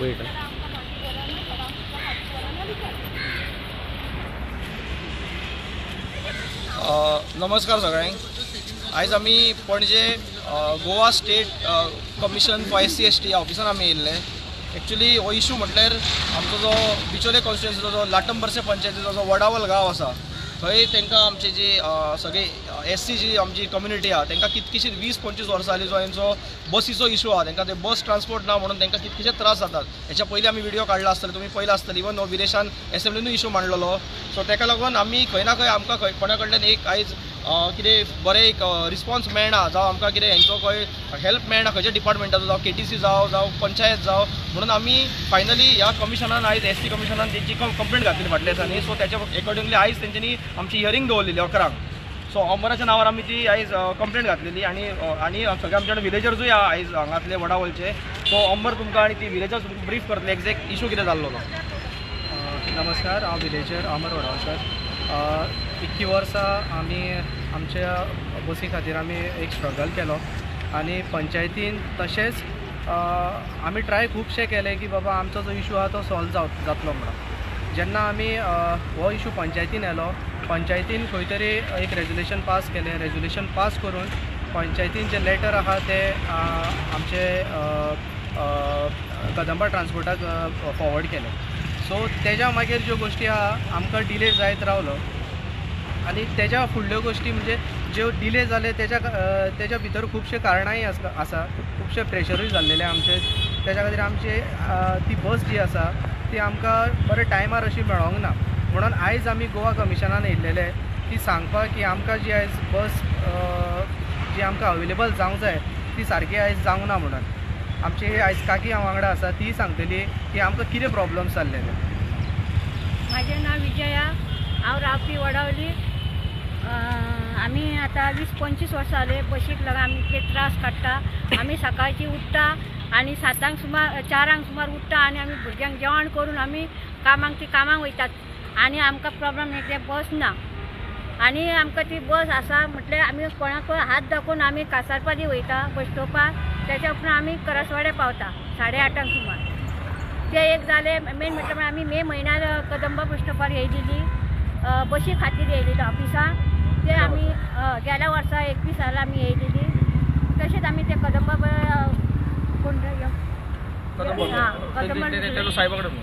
Weight नमस्कार सगळ्यांक। आयज आमी पणजे Goa state commission for SC/ST ह्या ऑफिसान आमी येयल्ले। एक्चुअली हो इशू म्हटल्यार आमचो जो बिचोले कॉन्स्टिट्युएन्सीचो जो लाटंबरसे पंचायतीचो जो वडावल गांव आसा थंय तांकां आमची जी सगळी SC जी आमची कम्युनिटी आहा तांकां कितकीशीं 20-25 वर्सां जालीं जो हेंचो बसीचो इशू आहा, तांकां ते बस ट्रान्सपोर्ट ना म्हणून तांकां कितकेशे त्रास जातात। हेच्या पयलीं आमी व्हिडिओ काडला आसतले, तुमी पयला आसतले, इवन हो विरेशान एसेंब्लीनूय इशू मांडलेलो। सो ताका लागून आमी खंय ना खंय आमकां कोणा कडल्यान एक आयज कितें बरें एक रिस्पॉन्स मेळना, जावं आमकां कितें हेंचो खंय हेल्प मेळना, खंयच्या डिपार्टमेंटाचो, जावं KTC जावं पंचायत जावं, म्हणून आमी फायनली ह्या कमिशनान आयज SC कमिशनान तेंची कंप्लेंट घातली फाटल्या दिसांनी। सो त्याच्या एकॉर्डिंगली आयज तेंच्यांनी आमची हियरिंग दवरलेली 11 सो अंबराच्या नांवार आमी ती आयज कंप्लेंट घातलेली आणि सगळे आमचे विलेजर्सूय आयज हांगातले वडावलचे। सो अंबर तुमकां आनी ती विलेजर्स ब्रीफ करतले एक्झॅक्ट इशू कितें जाल्लो तो। नमस्कार, हांव विलेजर अमर वडावकर। 21 वर्सां आमी आमच्या बसी खातीर आमी एक स्ट्रगल केलो आनी पंचायतीन तशेंच आमी ट्राय खुबशे केले की बाबा आमचो जो इशू आहा तो सॉल्व जातलो म्हणून। जेन्ना आमी हो इशू पंचायतीन येलो, पंचायतीन खंय तरी एक रेजोल्युशन पास केलें। रेजोल्युशन पास करून पंचायतीन जे लेटर आहा ते आमचे कदंबा ट्रान्सपोर्टाक फॉवर्ड केले। सो तेज्या मागीर ज्यो गोश्टी आहा आमकां डिले जायत रावलो आनी तेज्या फुडल्यो गोश्टी म्हणजे ज्यो डिले जाले तेज्या भितर खुबशे कारणांय आसा, खुबशे प्रेशरूय जाल्लेले आमचे। तेज्या खातीर आमची ती बस जी आसा ती आमकां बरे टायमार अशी मेळोंक ना, म्हणून आयज आमी गोवा कमिशनान येयल्लेले की सांगपाक की आमकां जी आयज बस जी आमकां अवेलेबल जावंक जाय ती सारकी आयज जावंक ना म्हणून। आमची आयज काकी हांव वांगडा आसा, ती सांगतली की आमकां कितें प्रॉब्लम्स जाल्लेले। माझे नाव विजया, हांव रावपी वडावली। आमी आतां 20-25 वर्सां जाले बशीक लागून आमी ते त्रास काडटा। आमी सकाळची उठ्ठा आनी 7 सुमार 4 सुमार उठ्ठा आनी आमी भुरग्यांक जेवण करून आमी कामाक वयतात आनी आमकां प्रॉब्लम हे बस ना आनी आमकां ती बस आसा म्हटल्यार आमी कोणाक हात दाखोवन आमी कासारपादी वयता बस स्टॉपार। त्याच्या उपरांत आमी करसवाड्या पावता 8:30 सुमार। ते एक जालें। मेन म्हटल्यार आमी मे म्हयन्यार कदंबा बस स्टॉपार येयलेली बशी खातीर येयलेली ऑफिसां। ते आमी गेल्या वर्सा 21 साल आमी येयलेली। तशेंच आमी ते कदंबा कोण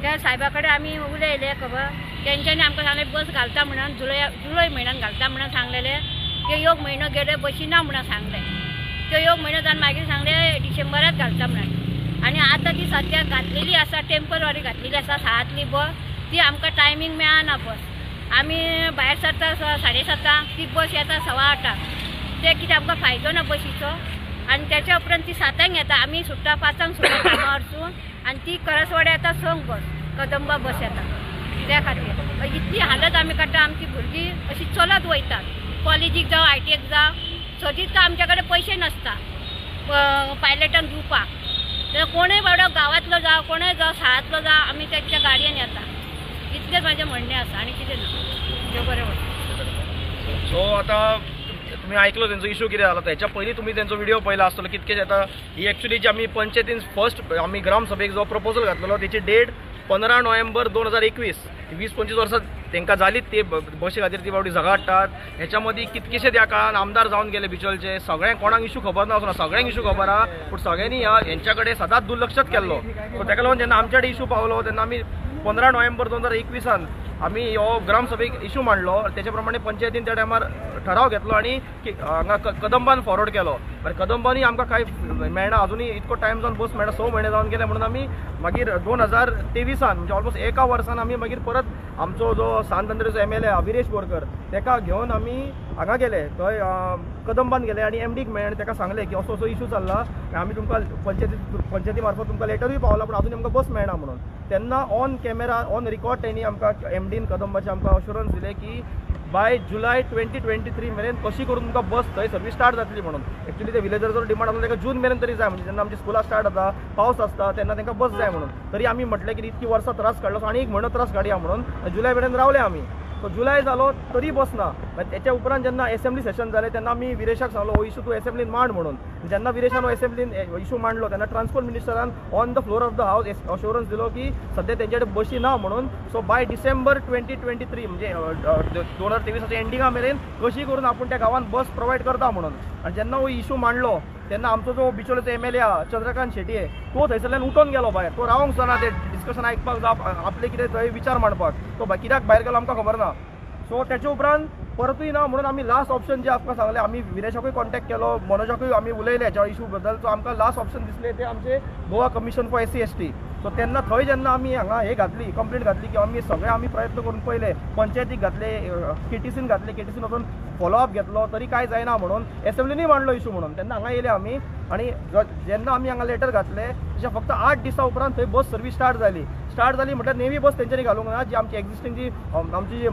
त्या साहेबा कडेन आमी उलयले खबर। तेंच्यांनी आमकां सांगलें बस घालता म्हणून जुलय म्हयन्यान घालता म्हणून सांगलेले। ते योग म्हयनो गेले बशी ना म्हणून सांगले। तो योग म्हयनो जावन मागीर सांगले डिसेंबरात घालता म्हणून। आनी आतां ती सद्याक घातलेली आसा, टेम्पररी घातलेली आसा 6:00तली बस। ती आमकां टायमींग मेळना बस। आमी भायर सरता 7:30, ती बस येता 8:15। ते कितें आमकां फायदो ना बशीचो। आनी त्याच्या उपरांत ती 7:00 येता, आमी सुट्टा 5:00 सुद्दां कामां वरसून आनी ती करसवाड्या येता 6 बस, कदंबा बस येता। त्या खातीर इतली हालत आमी काडटा। आमची भुरगीं अशी चलत वयतात कॉलेजीक जावं ITक जावं। सदींच आमच्या कडेन पयशे नासता पायलटांक दिवपाक। कोणूय बाबडो गांवांतलो जावं कोणूय जावं शाळांतलो जावं आमी तेच्या गाडयेन येता। इतलेंच म्हाजें म्हणणें आसा आनी कितें ना। देव बरें वता। सो आतां तुम्ही ऐकलो त्यांचा इशू कितें जालो। त्याच्या पयलीं तुम्ही त्यांचो व्हिडिओ पळयला आसतलो कितकेशे येता। ही एक्चुअली जी आमी पंचायतीन फर्स्ट आमी ग्रामसभेक जो प्रपोजल घातलेलो तेची डेट 15 नोव्हेंबर 2021। 20-25 वर्सां तांकां जालीत ते बशी खातीर ती बावडी झगडटात। ह्याच्या मदीं कितकेशे त्या काळान आमदार जावन गेले बिचोलचे। सगळ्यांक कोणाक इशू खबर ना सगळ्यांक इशू खबर आहा, पूण सगळ्यांनी हेंच्या कडेन सदांच दुर्लक्षच केल्लो। सो ताका लागून जेन्ना आमच्या कडेन इशू पावलो तेन्ना आमी 15 नोव्हेंबर 2021 आमी हो ग्रामसभेक इशू मांडलो। तेचे प्रमाणे पंचायतीन त्या टायमार ठराव घेतलो आनी हांगा कदंबान फॉरवर्ड केलो। कदंबानी आमकां कांय मेळना, अजुनूय इतको टायम जावन बस मेळना, 6 म्हयने जावन गेले म्हणून आमी मागीर 2023 म्हणजे ऑलमोस्ट 1 वर्सान आमी मागीर परत आमचो जो सांतंत्र्याचो MLA विरेश बोरकर ताका घेवन आमी हांगा गेले, थंय कदंबान गेले आनी MDक मेळ्ळें। ताका सांगलें की असो इशू चल्ला, आमी तुमकां पंचायती मार्फत तुमकां लेटरूय पावला पूण अजून आमकां बस मेळना म्हणून। तेन्ना ऑन कॅमेरा ऑन रिकॉर्ड तेणी आमकां MDन कदंबाचे आमकां अश्युरन्स दिले की बाय जुलय 2023 मेरेन कशी करून तुमकां बस थंय सर्वीस स्टार्ट जातली म्हणून। एक्चुअली ते विलेजर्सचो डिमांड आसलो ताका जून मेरेन तरी जाय, म्हणजे जेन्ना आमची स्कुलां स्टार्ट जाता पावस आसता तेन्ना तांकां बस जाय म्हणून। तरी आमी म्हटलें की इतकी वर्सां त्रास काडलो सो आनी एक म्हयनो त्रास काडया म्हणून जुलय मेरेन रावले आमी। तो जुलय जालो तरी बस ना। त्याच्या उपरांत जेन्ना असेंब्ली सेशन जालें तेन्ना आमी विरेशाक सांगलो हो इशू तूं असेंब्लीन मांड म्हणून। जेन्ना विरेशान असेंब्लीन इशू मांडलो तेन्ना ट्रान्सपोर्ट मिनिस्टरान on the floor of the house assurance दिलो की सध्या तेंचे कडेन बशी ना म्हणून. सो बाय डिसेंबर 2023 म्हणजे 2023 एंडिंगा मेरेन कशी करून आपण त्या गावात बस प्रोवायड करता म्हणून. आणि जेन्ना हो इशू मांडलो तेन्ना आमचो जो बिचोलेचो MLA चंद्रकांत शेट्टी तो थंयसरल्यान उठून गेलो भायर. तो रावंक जाना ते डिस्कशन आयकपाक जावं आपले कितें थंय विचार मांडपाक. तो कित्याक भायर गेलो आमकां खबर ना. सो त्याच्या उपरांत परतूय ना म्हणून आमी लास्ट ऑप्शन जे आमकां सांगलें, आमी विरेशाकूय कॉन्टॅक्ट केलो, मनोजाकूय आमी उलयले ह्या इशू बद्दल. सो आमकां लास्ट ऑप्शन दिसलें ते आमचे Goa commission for SC ST. So तेन्ना थंय जेन्ना आमी हांगा हे घातली कंप्लेंट घातली की आमी सगळे आमी प्रयत्न करून पयले, पंचायतीक घातले, KTCन घातले, KTCन वचून फॉलोअप घेतलो तरी काय जायना म्हणून एसेंब्लीनी मांडलो इशू म्हणून. तेन्ना हांगा येयले आमी आणि जेन्ना आमी हांगा लेटर घातले तशें फक्त 8 दिसां उपरांत थंय बस सर्वीस स्टार्ट जाली म्हटल्यार नेवी बस तेंच्यांनी घालूंक ना. जी आमची एक्झिस्टींग जी आमची जी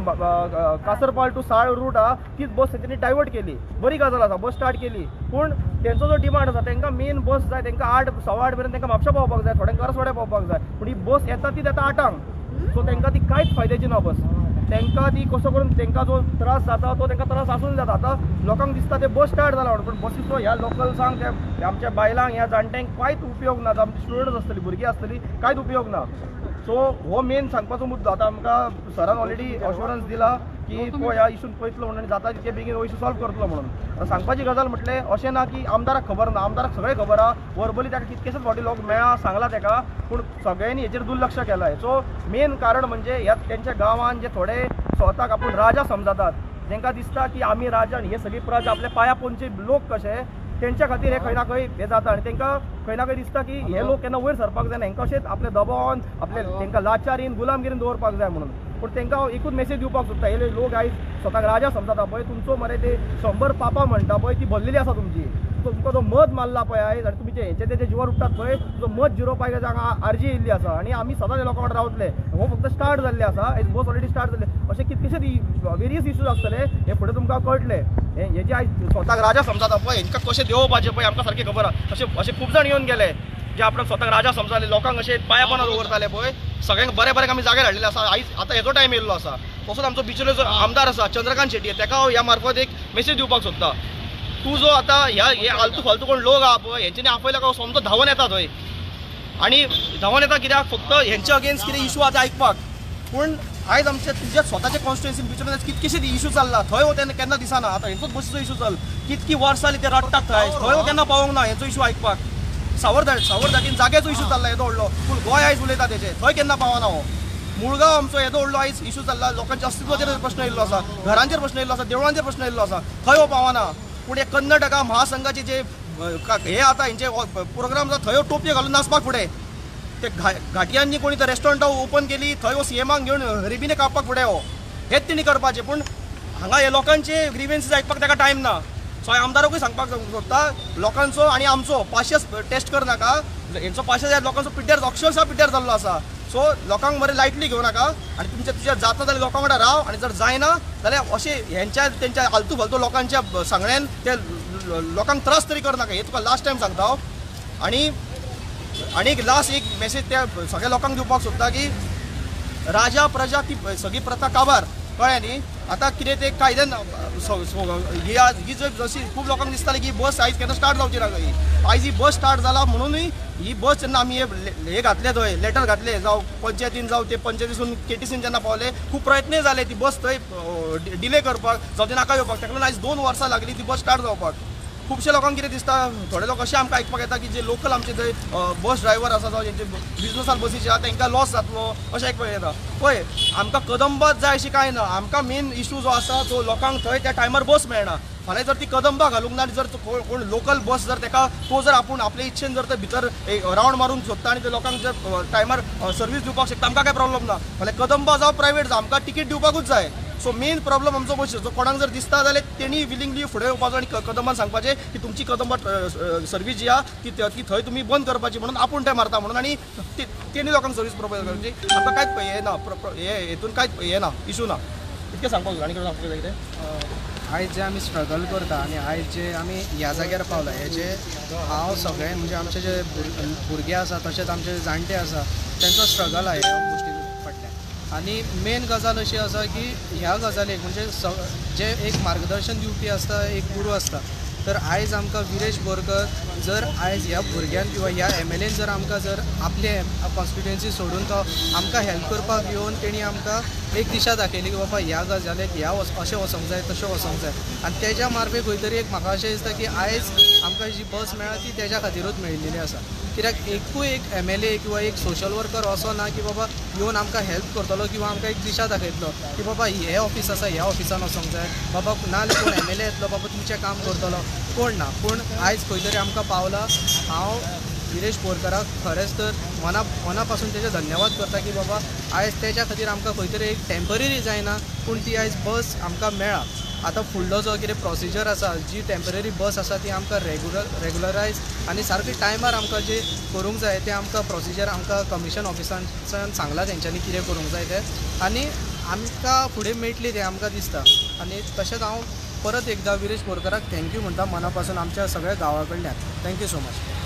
कासरपाल टू साळ रूट आहा तीच बस तेंच्यांनी डायवर्ट केली. बरी गजाल आसा, बस स्टार्ट केली. पूण तेंचो जो डिमांड आसा तेंकां मेन बस जाय, तेंकां 8 सव्वा 8 मेरेन तेंकां म्हापशा पावपाक जाय, थोड्यांक करसवाड्या पावपाक जाय. पूण ही बस येता ती 8 सो तेंकां ती कांयच फायद्याची ना बस. तेंकां ती कसो करून तेंकां जो त्रास जाता तो तेंकां त्रास आसून जाता. आतां लोकांक दिसता ते बस स्टार्ट जाला म्हणून, पूण बसीचो ह्या लोकल्सांक त्या आमच्या बायलांक ह्या जाणट्यांक कांयच उपयोग ना. आमची स्टुडंट्स आसतली, भुरगीं आसतली, कांयच उपयोग ना. सो हो मेन सांगपाचो मुद्दो. आतां आमकां सरान ऑलरेडी अश्योरन्स दिला की तो ह्या इशून पळयतलो म्हणून, जाता तितके बेगीन हो इशू सॉल्व करतलो म्हणून. सांगपाची गजाल म्हटलें अशें ना की आमदाराक खबर ना, आमदाराक सगळें खबर आहा. वरबली ताका कितकेशेच फावटी लोक मेळ्ळा, सांगला ताका, पूण सगळ्यांनी हेचेर दुर्लक्ष केलाय. सो मेन कारण म्हणजे ह्या तेंच्या गांवांत जे थोडे स्वताक आपूण राजा समजतात, तांकां दिसता की आमी राजा आनी हे सगळी प्रजा आपल्या पांया पोंदचे लोक कशे, तेंच्या खातीर हे खंय ना खंय हे जाता. आनी तांकां खंय ना खंय दिसता की हे लोक केन्ना वयर सरपाक जायना, हेंकां अशेंच आपल्या दबावान आपल्या तांकां लाचारीन गुलामगिरीन दवरपाक जाय म्हणून. पूण तांकां एकूच मेसेज दिवपाक सोदता, हे लोक आयज स्वताक राजा समजता पळय, तुमचो मरे ते 100 पापां म्हणटा पळय ती भरलेली आसा तुमची. तुमकां जो मध मारला पळय आयज आनी तुमी हेंचे तेजे जिवार उठतात पळय, तुजो मध जिरोवपाक हांगा आर्जी येयल्ली आसा. आनी आमी सदांच हे लोकां वांगडा रावतले. हो फक्त स्टार्ट जाल्ले आसा, हेज बस ऑलरेडी स्टार्ट जाल्ले. अशें कितकेशेच वेरियस इश्यूज आसतले, हे फुडें तुमकां कळटले. हे जे आयज स्वताक राजा समजता पळय हेंकां कशें देंवोवपाचें पळय आमकां सारकें खबर आसा. अशें खूब जाण येवन गेले जे आपणाक स्वताक राजा समजताले, लोकांक अशे पांया पोंदा दवरताले पळय, सगळ्यांक बरे बरे आमी जाग्यार हाडलेले आसा. आयज आतां हेजो टायम येयल्लो आसा. तसोच आमचो बिचोलेचो आमदार आसा चंद्रकांत शेट्टी, ताका हांव ह्या मार्फत एक मेसेज दिवपाक सोदता. तूं जो आतां हे आलतू फालतू कोण लोक आहा पळय हेंच्यांनी आपयला काय समजो धांवन येता थंय, आनी धांवन येता कित्याक फक्त हेंच्या अगेन्स्ट कितें इशू आहा ते आयकपाक. पूण आयज आमच्या तुज्या स्वताचे कॉन्स्टिट्युएन्सीन बिचोले कितकेशे इशू चल्ला, थंय हो तेन्ना केन्ना दिसना. आतां हेंचोच बसीचो इशू चल, कितकी वर्सां ते रडटात थंय, थंय हो केन्ना पावोंक ना हेंचो इशू आयकपाक. सावरदाटीन जाग्याचो इशू चल्ला येदो व्हडलो, पूण गोंय आयज उलयता तेजे, थंय केन्ना पावना हो. मुळगांव आमचो येदो व्हडलो आयज इशू चल्ला, लोकांच्या अस्तित्वाचेर प्रश्न येयल्लो आसा, घरांचेर प्रश्न येयल्लो आसा, देवळांचेर प्रश्न येयल्लो आसा, थंय हो पावना. पूण हे कर्नाटका महासंघाचे जे हे आतां हेंचे प्रोग्राम थंय हो टोपयो घालून नाचपाक फुडें. ते घाटयांनी कोणी तर रेस्टॉरंटां ओपन केली, थंय हो CMाक घेवन रिबीने कापपाक फुडें हो, हेच तेणी करपाचें. पूण हांगा हे लोकांचे ग्रिवेन्सीस आयकपाक ताका टायम ना. सो हांवें आमदाराकूय सांगपाक सोदता, लोकांचो आनी आमचो पाशयेस टेस्ट करनाका. हेंचो पाशयेस लोकांचो पिड्ड्यार अक्षरशः पिड्ड्यार जाल्लो आसा. सो लोकांक बरें लायटली घेवं नाका आनी तुज्या जाता जाल्यार लोकां वांगडा राव. आनी जर जायना जाल्यार अशें तेंच्या आलतू फालतू लोकांच्या सांगण्यान ते लोकांक त्रास तरी करनाका, हे तुका लास्ट टायम सांगता हांव. आनी एक लास्ट एक मेसेज त्या सगळ्या लोकांक दिवपाक सोदता की राजा प्रजा ती सगळी प्रथा काबार, कळ्ळें न्ही. आतां कितें ते कायद्यान ही जशी खूब लोकांक दिसताली की बस आयज केन्ना स्टार्ट जावची ना ही. आयज ही बस स्टार्ट जाला म्हणूनय ही बस जेन्ना आमी हे घातले थंय लेटर घातले, जावं पंचायतीन जावं ते पंचायतीसून KTCन जेन्ना पावले, खूब प्रयत्न जाले ती बस थंय डिले करपाक, जावं ते नाका येवपाक. ताका लागून आयज 2 वर्सां लागली ती बस स्टार्ट जावपाक. खुबशे लोकांक कितें दिसता, थोडे लोक अशें आमकां आयकपाक येता की जे लोकल आमचे थंय बस ड्रायव्हर आसा जावं जेंचे बिजनसान बसीचे आसा तांकां लॉस जातलो अशें आयकपाक येता. पळय आमकां कदंबाच जाय अशी कांय ना. आमकां मेन इशू जो आसा तो लोकांक थंय त्या टायमार बस मेळना. फाल्यां जर ती कदंबा घालूंक ना, जर कोण लोकल बस जर ताका तो जर आपूण आपले इच्छेन जर भितर रावंड मारूंक सोदता आनी ते लोकांक जर टायमार सर्वीस दिवपाक शकता, आमकां काय प्रॉब्लम ना. फाल्यां कदंबा जावं प्रायवेट जावं आमकां तिकीट दिवपाकूच जाय. सो मेन प्रॉब्लम आमचो बसीचो. कोणाक जर दिसता जाल्यार तेणी विलिंगली फुडें येवपाचो आनी कदंबान सांगपाचें की तुमची कदंबा सर्वीस जी आहा ती थंय तुमी बंद करपाची म्हणून आपूण ते मारता म्हणून, आनी तेणी लोकांक सर्वीस प्रोवायड करची. आमकां कांयच हे ना, हेतून कांयच हे ना, इशू ना. इतकें सांगपाक जाय. आनी कितें सांगपाक जाय कितें? आयज जे आमी स्ट्रगल करता आनी आयज जे आमी ह्या जाग्यार पावला, हेजे हांव सगळे म्हणजे आमचे जे भुरगे आसा तशेंच आमचे जाणटे आसा तेंचो स्ट्रगल आहे ह्या गोश्टी फाटल्यान. आनी मेन गजाल अशी आसा की ह्या गजालेक म्हणजे जे एक मार्गदर्शन दिवपी आसता, एक गुरू आसता, तर आयज आमकां विरेश बोरकर जर आयज ह्या भुरग्यान किंवा ह्या MLAन जर आमकां जर आपले कॉन्स्टिट्युएन्सी सोडून तो आमकां हेल्प करपाक येवन तेणी आमकां एक दिशा दाखयली की बाबा ह्या गजालेक ह्या अशें वचोंक जाय तशें वचोंक जाय आनी तेज्या मार्फे खंय तरी एक म्हाका अशें दिसता की आयज आमकां जी बस मेळ्ळा ती तेज्या खातीरूच मेळिल्ली आसा कित्याक एकूय एक MLA किंवा एक सोशल वर्कर असो ना की बाबा येवन आमकां हेल्प करतलो किंवा आमकां एक दिशा दाखयतलो की बाबा हे ऑफिस आसा ह्या ऑफिसान वचोंक जाय बाबा नाल्यार कोण MLA येतलो बाबा तुमचें काम करतलो कोण ना पूण आयज खंय तरी आमकां पावला हांव विरेश बोरकाराक खरेंच तर मना पासून तेजे धन्यवाद करता की बाबा आयज तेच्या खातीर आमकां खंय तरी एक टेम्पररी जायना पूण ती आयज बस आमकां मेळ्ळा आतां फुडलो जो कितें प्रोसिजर आसा जी टेम्पररी बस आसा ती आमकां रेगुलरायज आनी सारकी टायमार आमकां जे करूंक जाय तें आमकां प्रोसिजर आमकां कमिशन ऑफिसांच्यान सांगलां तेंच्यांनी कितें करूंक जाय तें आनी आमकां फुडें मेळटली तें आमकां दिसता आनी तशेंच हांव परत एकदा विरेश बोरकाराक थँक्यू म्हणटा मना पासून आमच्या सगळ्या गांवा कडल्यान थँक्यू सो मच